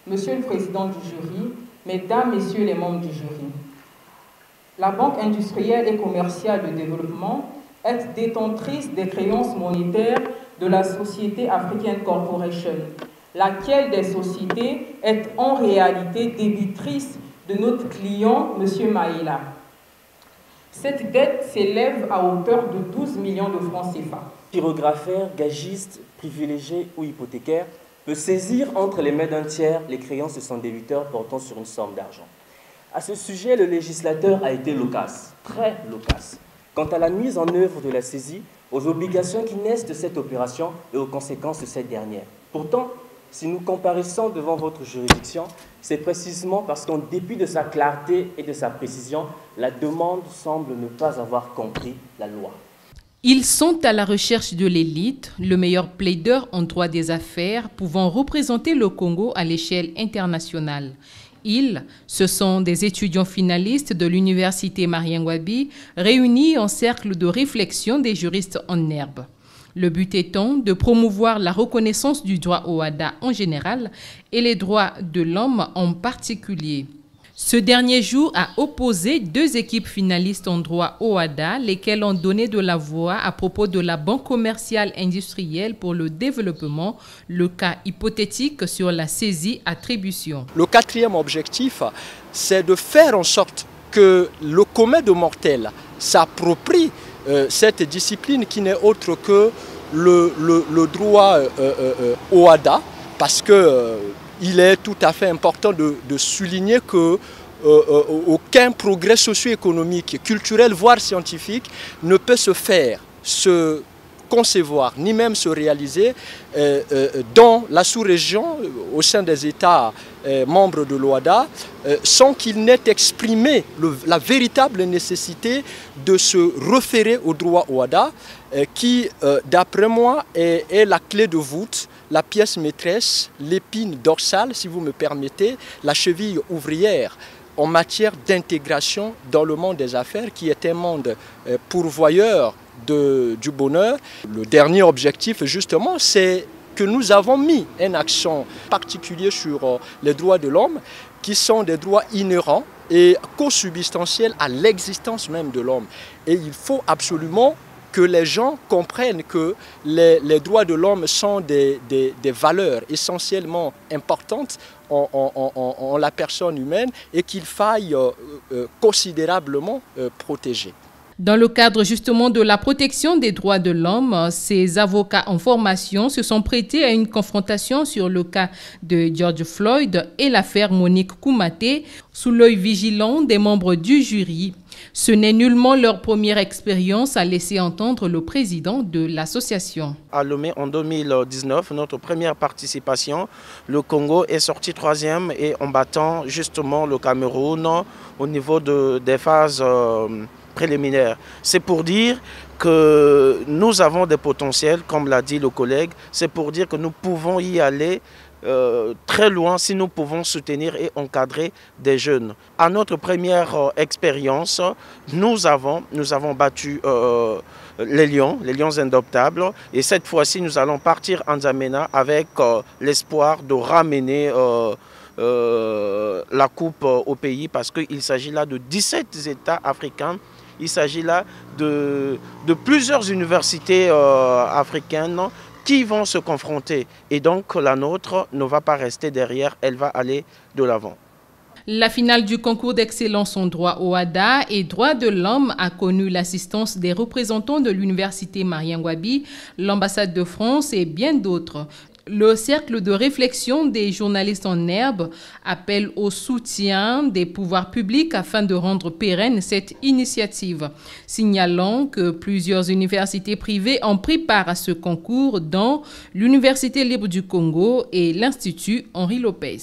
Monsieur le Président du jury, Mesdames, Messieurs les membres du jury, la Banque industrielle et commerciale de développement est détentrice des créances monétaires de la Société Africaine Corporation, laquelle des sociétés est en réalité débitrice de notre client, M. Maïla. Cette dette s'élève à hauteur de 12 millions de francs CFA. Chirographaire, gagiste, privilégié ou hypothécaire peut saisir entre les mains d'un tiers les créances de son débiteur portant sur une somme d'argent. À ce sujet, le législateur a été loquace, très loquace, quant à la mise en œuvre de la saisie, aux obligations qui naissent de cette opération et aux conséquences de cette dernière. Pourtant, si nous comparaissons devant votre juridiction, c'est précisément parce qu'en dépit de sa clarté et de sa précision, la demande semble ne pas avoir compris la loi. Ils sont à la recherche de l'élite, le meilleur plaideur en droit des affaires pouvant représenter le Congo à l'échelle internationale. Ils, ce sont des étudiants finalistes de l'université Mariengwabi réunis en cercle de réflexion des juristes en herbe. Le but étant de promouvoir la reconnaissance du droit au OHADA en général et les droits de l'homme en particulier. Ce dernier jour a opposé deux équipes finalistes en droit OHADA, lesquelles ont donné de la voix à propos de la Banque commerciale industrielle pour le développement, le cas hypothétique sur la saisie-attribution. Le quatrième objectif, c'est de faire en sorte que le commun des mortels s'approprie cette discipline qui n'est autre que le droit OHADA, parce que il est tout à fait important de souligner que aucun progrès socio-économique, culturel, voire scientifique ne peut se faire, se concevoir, ni même se réaliser dans la sous-région, au sein des États membres de l'OHADA, sans qu'il n'ait exprimé la véritable nécessité de se référer au droit OHADA, qui, d'après moi, est la clé de voûte, la pièce maîtresse, l'épine dorsale, si vous me permettez, la cheville ouvrière en matière d'intégration dans le monde des affaires, qui est un monde pourvoyeur du bonheur. Le dernier objectif, justement, c'est que nous avons mis un accent particulier sur les droits de l'homme, qui sont des droits inhérents et co-substantiels à l'existence même de l'homme. Et il faut absolument que les gens comprennent que les droits de l'homme sont des valeurs essentiellement importantes en la personne humaine et qu'il faille considérablement protéger. Dans le cadre justement de la protection des droits de l'homme, ces avocats en formation se sont prêtés à une confrontation sur le cas de George Floyd et l'affaire Monique Koumaté, sous l'œil vigilant des membres du jury. Ce n'est nullement leur première expérience, a laissé entendre le président de l'association. À Lomé en 2019, notre première participation, le Congo est sorti 3e et en battant justement le Cameroun au niveau des phases préliminaires. C'est pour dire que nous avons des potentiels, comme l'a dit le collègue, c'est pour dire que nous pouvons y aller très loin si nous pouvons soutenir et encadrer des jeunes. À notre première expérience, nous avons battu les lions indoptables, et cette fois-ci nous allons partir en N'Djamena avec l'espoir de ramener la coupe au pays, parce qu'il s'agit là de 17 États africains. Il s'agit là de plusieurs universités africaines qui vont se confronter. Et donc la nôtre ne va pas rester derrière, elle va aller de l'avant. La finale du concours d'excellence en droit OHADA et droits de l'homme a connu l'assistance des représentants de l'université Mariengwabi, l'ambassade de France et bien d'autres. Le cercle de réflexion des journalistes en herbe appelle au soutien des pouvoirs publics afin de rendre pérenne cette initiative, signalant que plusieurs universités privées ont pris part à ce concours, dont l'Université libre du Congo et l'Institut Henri Lopez.